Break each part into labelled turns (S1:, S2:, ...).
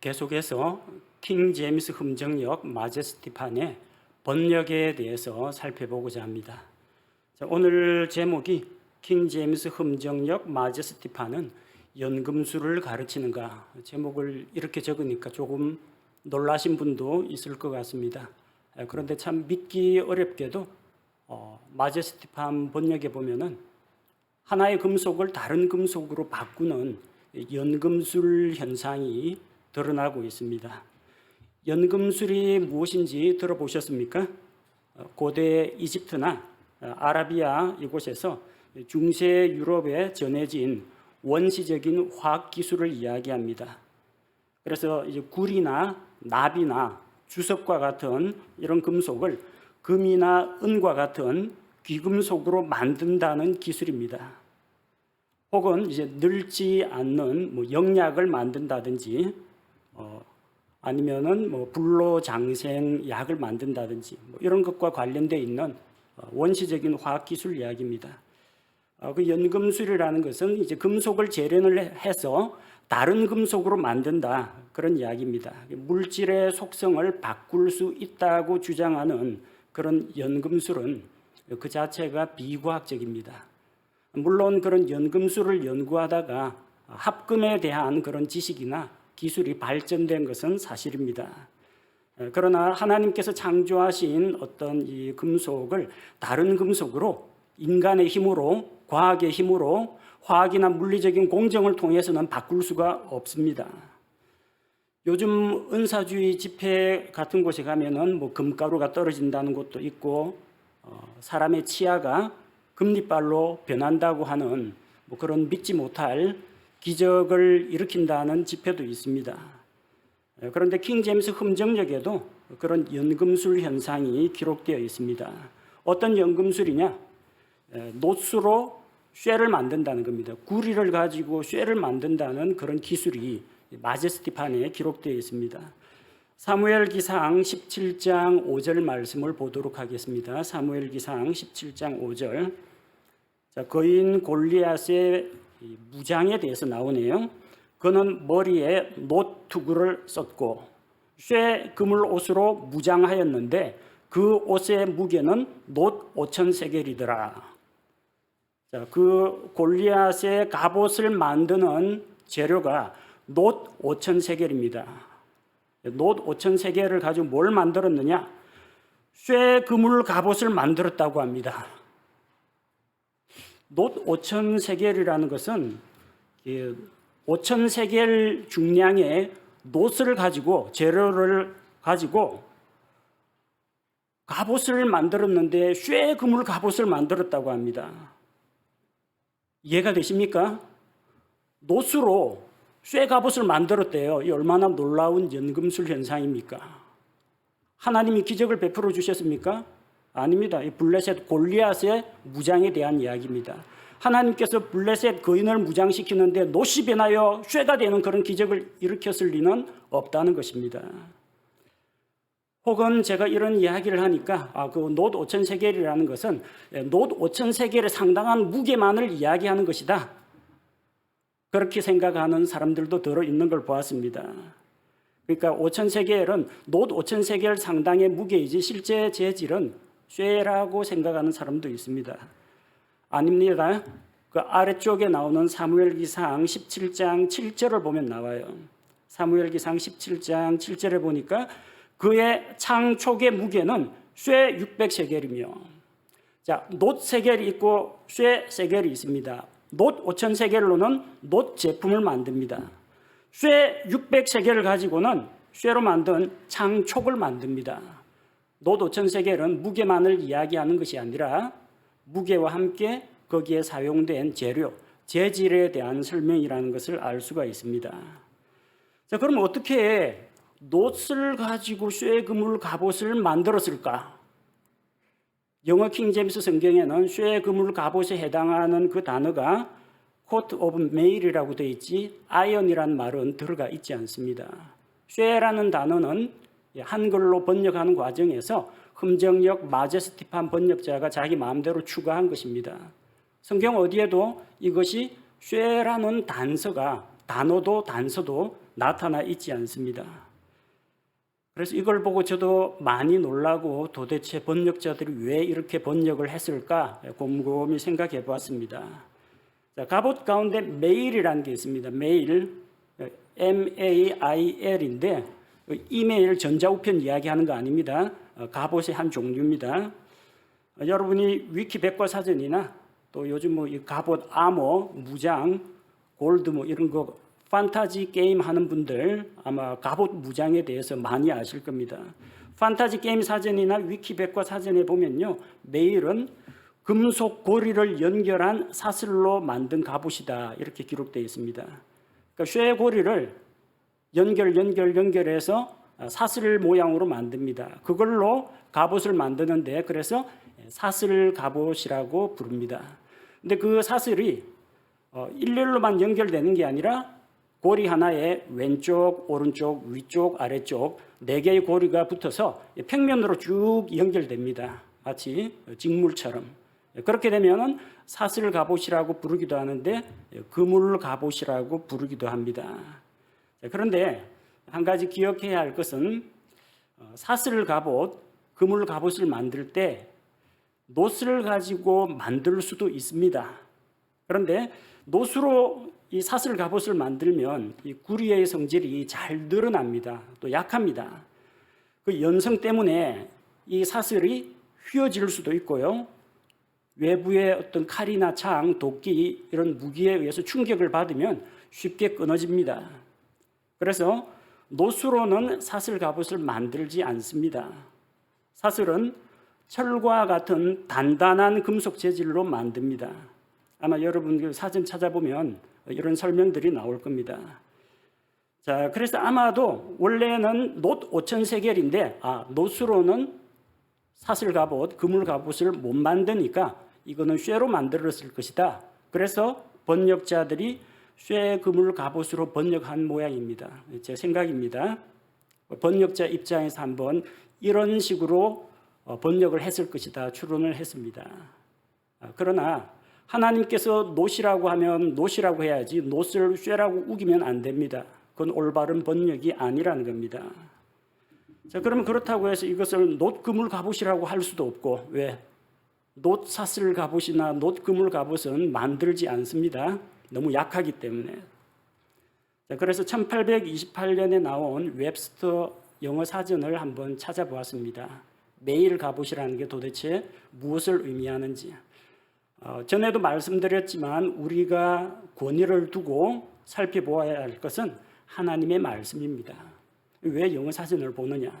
S1: 계속해서 킹 제임스 흠정역 마제스티판의 번역에 대해서 살펴보고자 합니다. 자, 오늘 제목이 킹 제임스 흠정역 마제스티판은 연금술을 가르치는가? 제목을 이렇게 적으니까 조금 놀라신 분도 있을 것 같습니다. 그런데 참 믿기 어렵게도 마제스티판 번역에 보면은 하나의 금속을 다른 금속으로 바꾸는 연금술 현상이 드러나고 있습니다. 연금술이 무엇인지 들어보셨습니까? 고대 이집트나 아라비아 이곳에서 중세 유럽에 전해진 원시적인 화학 기술을 이야기합니다. 그래서 이제 굴이나 납이나 주석과 같은 이런 금속을 금이나 은과 같은 귀금속으로 만든다는 기술입니다. 혹은 이제 늙지 않는 영약을 만든다든지 아니면은 불로장생 약을 만든다든지 이런 것과 관련되어 있는 원시적인 화학 기술 이야기입니다. 그 연금술이라는 것은 이제 금속을 재련을 해서 다른 금속으로 만든다 그런 이야기입니다. 물질의 속성을 바꿀 수 있다고 주장하는 그런 연금술은 그 자체가 비과학적입니다. 물론 그런 연금술을 연구하다가 합금에 대한 그런 지식이나 기술이 발전된 것은 사실입니다. 그러나 하나님께서 창조하신 어떤 이 금속을 다른 금속으로 인간의 힘으로, 과학의 힘으로, 화학이나 물리적인 공정을 통해서는 바꿀 수가 없습니다. 요즘 은사주의 집회 같은 곳에 가면은 금가루가 떨어진다는 곳도 있고, 사람의 치아가 금리빨로 변한다고 하는 그런 믿지 못할 기적을 일으킨다는 집회도 있습니다. 그런데 킹 제임스 흠정역에도 그런 연금술 현상이 기록되어 있습니다. 어떤 연금술이냐? 노수로 쇠를 만든다는 겁니다. 구리를 가지고 쇠를 만든다는 그런 기술이 마제스티판에 기록되어 있습니다. 사무엘기상 17장 5절 말씀을 보도록 하겠습니다. 사무엘기상 17장 5절. 자, 거인 골리앗의 무장에 대해서 나오네요. 그는 머리에 놋투구를 썼고 쇠 그물 옷으로 무장하였는데 그 옷의 무게는 놋 5,000세겔이더라. 자, 그 골리앗의 갑옷을 만드는 재료가 놋 5,000세겔입니다. 놋 5,000세겔을 가지고 뭘 만들었느냐? 쇠 그물 갑옷을 만들었다고 합니다. 놋 5,000세겔이라는 것은 5,000세겔 중량의 놋을 가지고 재료를 가지고 갑옷을 만들었는데 쇠 그물 갑옷을 만들었다고 합니다. 이해가 되십니까? 놋으로 쇠 갑옷을 만들었대요. 이 얼마나 놀라운 연금술 현상입니까? 하나님이 기적을 베풀어 주셨습니까? 아닙니다. 이 블레셋 골리앗의 무장에 대한 이야기입니다. 하나님께서 블레셋 거인을 무장시키는데 놋이 변하여 쇠가 되는 그런 기적을 일으켰을 리는 없다는 것입니다. 혹은 제가 이런 이야기를 하니까 그 놋 5,000세겔이라는 것은 놋 5,000세겔에 상당한 무게만을 이야기하는 것이다. 그렇게 생각하는 사람들도 들어있는 걸 보았습니다. 그러니까 5,000세겔은 놋 5,000세겔 상당의 무게이지 실제 재질은 쇠라고 생각하는 사람도 있습니다. 아닙니다. 그 아래쪽에 나오는 사무엘기상 17장 7절을 보면 나와요. 사무엘기상 17장 7절에 보니까 그의 창촉의 무게는 쇠 600세겔이며 자, 놋 세겔이 있고 쇠 세겔이 있습니다. 놋 5,000세겔로는 놋 제품을 만듭니다. 쇠 600세겔을 가지고는 쇠로 만든 창촉을 만듭니다. 놋 5,000세겔은 무게만을 이야기하는 것이 아니라 무게와 함께 거기에 사용된 재료, 재질에 대한 설명이라는 것을 알 수가 있습니다. 자, 그럼 어떻게 놋을 가지고 쇠 그물 갑옷을 만들었을까? 영어 킹 제임스 성경에는 쇠 그물 갑옷에 해당하는 그 단어가 coat of mail이라고 되어 있지 iron이라는 말은 들어가 있지 않습니다. 쇠라는 단어는 한글로 번역하는 과정에서 흠정역 마제스티판 번역자가 자기 마음대로 추가한 것입니다. 성경 어디에도 이것이 쇠라는 단서가 단어도 단서도 나타나 있지 않습니다. 그래서 이걸 보고 저도 많이 놀라고 도대체 번역자들이 왜 이렇게 번역을 했을까 곰곰이 생각해 보았습니다. 자, 갑옷 가운데 메일이라는 게 있습니다. 메일, MAIL인데 이메일 전자우편 이야기하는 거 아닙니다. 갑옷의 한 종류입니다. 여러분이 위키 백과사전이나 또 요즘 뭐 이 갑옷, 아머, 무장, 골드 뭐 이런 거 판타지 게임 하는 분들 아마 갑옷 무장에 대해서 많이 아실 겁니다. 판타지 게임 사전이나 위키 백과사전에 보면요, 메일은 금속 고리를 연결한 사슬로 만든 갑옷이다 이렇게 기록되어 있습니다. 그러니까 쇠고리를 연결해서 사슬 모양으로 만듭니다. 그걸로 갑옷을 만드는데 그래서 사슬 갑옷이라고 부릅니다. 근데 그 사슬이 일렬로만 연결되는 게 아니라 고리 하나에 왼쪽, 오른쪽, 위쪽, 아래쪽 4개의 고리가 붙어서 평면으로 쭉 연결됩니다. 마치 직물처럼. 그렇게 되면 사슬 갑옷이라고 부르기도 하는데 그물 갑옷이라고 부르기도 합니다. 그런데 한 가지 기억해야 할 것은 사슬 갑옷, 그물 갑옷을 만들 때 노스를 가지고 만들 수도 있습니다. 그런데 노스로 이 사슬 갑옷을 만들면 이 구리의 성질이 잘 늘어납니다. 또 약합니다. 그 연성 때문에 이 사슬이 휘어질 수도 있고요. 외부의 어떤 칼이나 창, 도끼 이런 무기에 의해서 충격을 받으면 쉽게 끊어집니다. 그래서 노수로는 사슬 갑옷을 만들지 않습니다. 사슬은 철과 같은 단단한 금속 재질로 만듭니다. 아마 여러분 사전 찾아보면 이런 설명들이 나올 겁니다. 자, 그래서 아마도 원래는 놋 5,000세겔인데 노수로는 사슬 갑옷, 그물 갑옷을 못 만드니까 이거는 쇠로 만들었을 것이다. 그래서 번역자들이 쇠, 그물 갑옷으로 번역한 모양입니다. 제 생각입니다. 번역자 입장에서 한번 이런 식으로 번역을 했을 것이다 추론을 했습니다. 그러나 하나님께서 놋이라고 하면 놋이라고 해야지 놋을 쇠라고 우기면 안 됩니다. 그건 올바른 번역이 아니라는 겁니다. 자, 그러면 그렇다고 해서 이것을 놋 그물 갑옷이라고 할 수도 없고, 왜? 놋 사슬 갑옷이나 놋 그물 갑옷은 만들지 않습니다. 너무 약하기 때문에. 자, 그래서 1828년에 나온 웹스터 영어 사전을 한번 찾아보았습니다. 메일 갑옷이라는 게 도대체 무엇을 의미하는지. 전에도 말씀드렸지만 우리가 권위를 두고 살펴보아야 할 것은 하나님의 말씀입니다. 왜 영어 사전을 보느냐?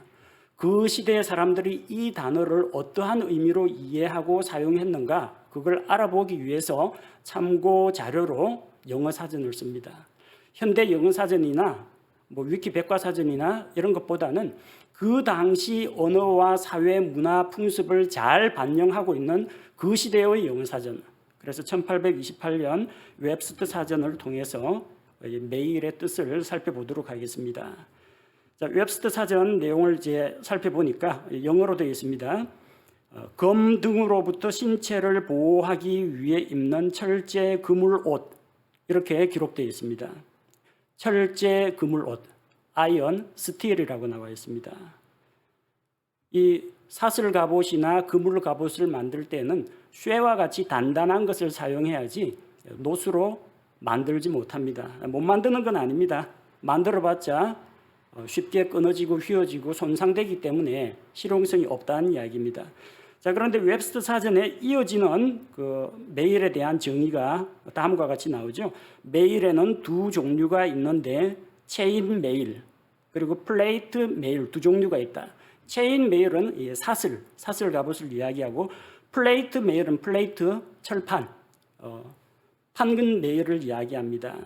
S1: 그 시대의 사람들이 이 단어를 어떠한 의미로 이해하고 사용했는가? 그걸 알아보기 위해서 참고 자료로 영어 사전을 씁니다. 현대 영어 사전이나 위키 백과사전이나 이런 것보다는 그 당시 언어와 사회 문화 풍습을 잘 반영하고 있는 그 시대의 영어 사전. 그래서 1828년 웹스터 사전을 통해서 메일의 뜻을 살펴보도록 하겠습니다. 자, 웹스터 사전 내용을 이제 살펴보니까 영어로 되어 있습니다. 검 등으로부터 신체를 보호하기 위해 입는 철제 그물 옷, 이렇게 기록되어 있습니다. 철제 그물 옷, 아이언 스틸이라고 나와 있습니다. 이 사슬 갑옷이나 그물 갑옷을 만들 때는 쇠와 같이 단단한 것을 사용해야지 놋으로 만들지 못합니다. 못 만드는 건 아닙니다. 만들어봤자 쉽게 끊어지고 휘어지고 손상되기 때문에 실용성이 없다는 이야기입니다. 자, 그런데 웹스터 사전에 이어지는 그 메일에 대한 정의가 다음과 같이 나오죠. 메일에는 두 종류가 있는데 체인 메일 그리고 플레이트 메일 두 종류가 있다. 체인 메일은 사슬 갑옷을 이야기하고 플레이트 메일은 플레이트 철판 판근 메일을 이야기합니다.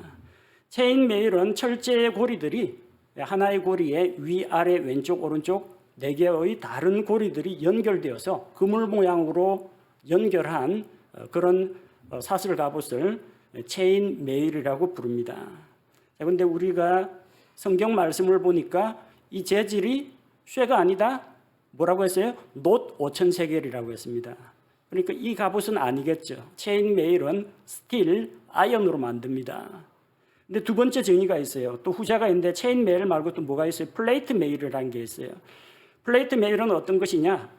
S1: 체인 메일은 철제의 고리들이 하나의 고리에 위아래 왼쪽 오른쪽 4개의 다른 고리들이 연결되어서 그물 모양으로 연결한 그런 사슬 갑옷을 체인 메일이라고 부릅니다. 그런데 우리가 성경 말씀을 보니까 이 재질이 쇠가 아니다. 뭐라고 했어요? 놋 5,000세겔이라고 했습니다. 그러니까 이 갑옷은 아니겠죠. 체인 메일은 스틸, 아이언으로 만듭니다. 근데 두 번째 정의가 있어요. 또 후자가 있는데 체인 메일 말고 또 뭐가 있어요? 플레이트 메일이라는 게 있어요. 플레이트 메일은 어떤 것이냐?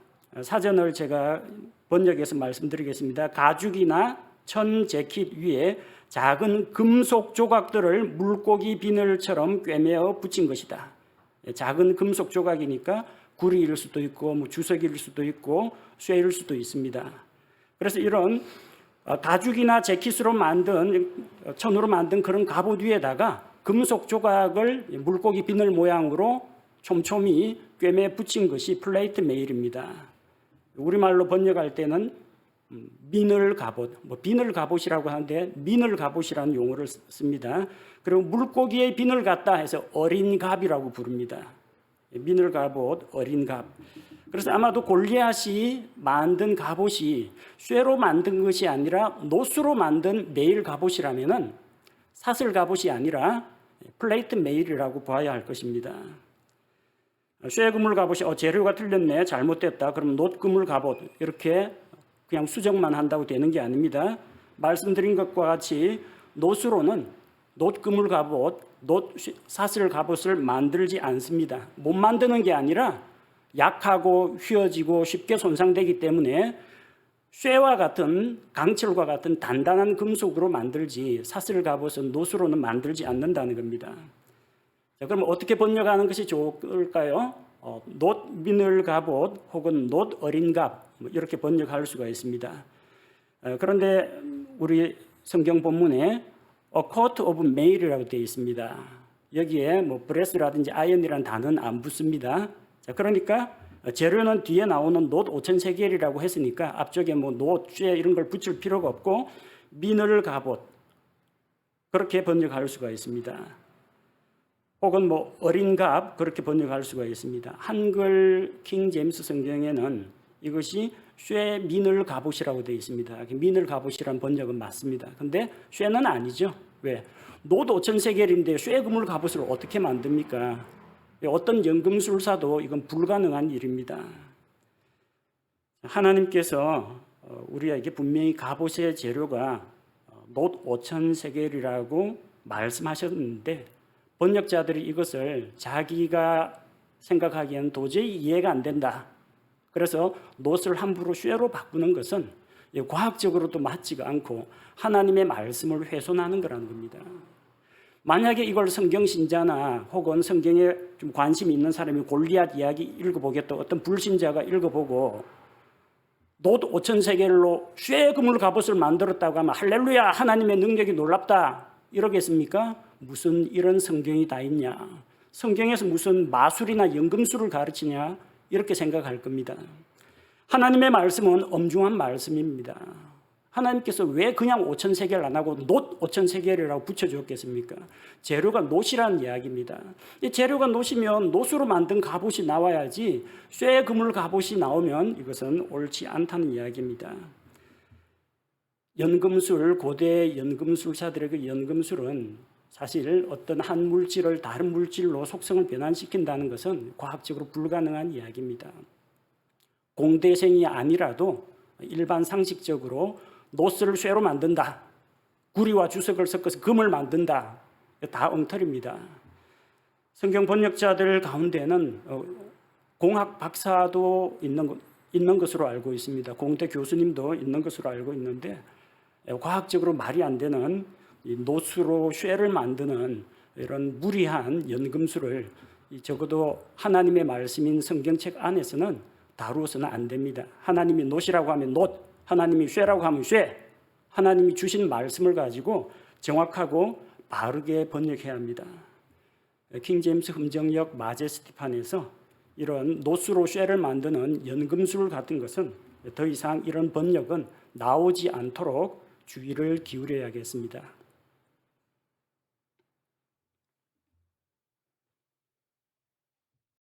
S1: 사전을 제가 번역해서 말씀드리겠습니다. 가죽이나 천 재킷 위에 작은 금속 조각들을 물고기 비늘처럼 꿰매어 붙인 것이다. 작은 금속 조각이니까 구리일 수도 있고 뭐 주석일 수도 있고 쇠일 수도 있습니다. 그래서 이런 가죽이나 재킷으로 만든 천으로 만든 그런 갑옷 위에다가 금속 조각을 물고기 비늘 모양으로 촘촘히 꿰매 붙인 것이 플레이트 메일입니다. 우리말로 번역할 때는 미늘 갑옷, 비늘 갑옷이라고 하는데 미늘 갑옷이라는 용어를 씁니다. 그리고 물고기의 비늘 같다 해서 어린 갑이라고 부릅니다. 미늘 갑옷, 어린 갑. 그래서 아마도 골리앗이 만든 갑옷이 쇠로 만든 것이 아니라 노수로 만든 메일 갑옷이라면은 사슬 갑옷이 아니라 플레이트 메일이라고 봐야 할 것입니다. 쇠 그물 갑옷이 재료가 틀렸네, 잘못됐다. 그럼 놋 그물 갑옷 이렇게 그냥 수정만 한다고 되는 게 아닙니다. 말씀드린 것과 같이 노수로는 놋 그물 갑옷, 놋 사슬 갑옷을 만들지 않습니다. 못 만드는 게 아니라 약하고 휘어지고 쉽게 손상되기 때문에 쇠와 같은 강철과 같은 단단한 금속으로 만들지 사슬 갑옷은 노수로는 만들지 않는다는 겁니다. 자, 그럼 어떻게 번역하는 것이 좋을까요? 놋 미늘 갑옷 혹은 놋 어린 갑 이렇게 번역할 수가 있습니다. 그런데 우리 성경 본문에 a coat of mail이라고 되어 있습니다. 여기에 뭐 브레스라든지 아이언이라는 단어는 안 붙습니다. 자, 그러니까 재료는 뒤에 나오는 놋 5,000세겔이라고 했으니까 앞쪽에 뭐 놋, 쇠 이런 걸 붙일 필요가 없고 미늘 갑옷 그렇게 번역할 수가 있습니다. 혹은 뭐 어린 갑 그렇게 번역할 수가 있습니다. 한글 킹 제임스 성경에는 이것이 쇠 미늘 갑옷이라고 되어 있습니다. 미늘 갑옷이라는 번역은 맞습니다. 근데 쇠는 아니죠. 왜? 놋 5,000세겔인데 쇠 그물 갑옷을 어떻게 만듭니까? 어떤 연금술사도 이건 불가능한 일입니다. 하나님께서 우리에게 분명히 갑옷의 재료가 놋 5,000세겔이라고 말씀하셨는데 번역자들이 이것을 자기가 생각하기에는 도저히 이해가 안 된다. 그래서 놋을 함부로 쇠로 바꾸는 것은 과학적으로도 맞지가 않고 하나님의 말씀을 훼손하는 거라는 겁니다. 만약에 이걸 성경신자나 혹은 성경에 좀 관심이 있는 사람이 골리앗 이야기 읽어보겠다 어떤 불신자가 읽어보고 놋 5,000세겔로 쇠 그물 갑옷을 만들었다고 하면 할렐루야 하나님의 능력이 놀랍다 이러겠습니까? 무슨 이런 성경이 다 있냐? 성경에서 무슨 마술이나 연금술을 가르치냐? 이렇게 생각할 겁니다. 하나님의 말씀은 엄중한 말씀입니다. 하나님께서 왜 그냥 5,000세겔 안 하고 놋 5,000세겔이라고 붙여주었겠습니까? 재료가 놋이라는 이야기입니다. 이 재료가 놋이면 놋으로 만든 갑옷이 나와야지 쇠 그물 갑옷이 나오면 이것은 옳지 않다는 이야기입니다. 연금술, 고대 연금술사들의 그 연금술은 사실 어떤 한 물질을 다른 물질로 속성을 변환시킨다는 것은 과학적으로 불가능한 이야기입니다. 공대생이 아니라도 일반 상식적으로 놋을 쇠로 만든다. 구리와 주석을 섞어서 금을 만든다. 다 엉터리입니다. 성경 번역자들 가운데는 공학 박사도 있는 것으로 알고 있습니다. 공대 교수님도 있는 것으로 알고 있는데 과학적으로 말이 안 되는 놋으로 쇠를 만드는 이런 무리한 연금술을 적어도 하나님의 말씀인 성경책 안에서는 다루어서는 안 됩니다. 하나님이 놋이라고 하면 놋, 하나님이 쇠라고 하면 쇠, 하나님이 주신 말씀을 가지고 정확하고 바르게 번역해야 합니다. 킹제임스 흠정역 마제스티판에서 이런 놋으로 쇠를 만드는 연금술 같은 것은 더 이상 이런 번역은 나오지 않도록 주의를 기울여야겠습니다.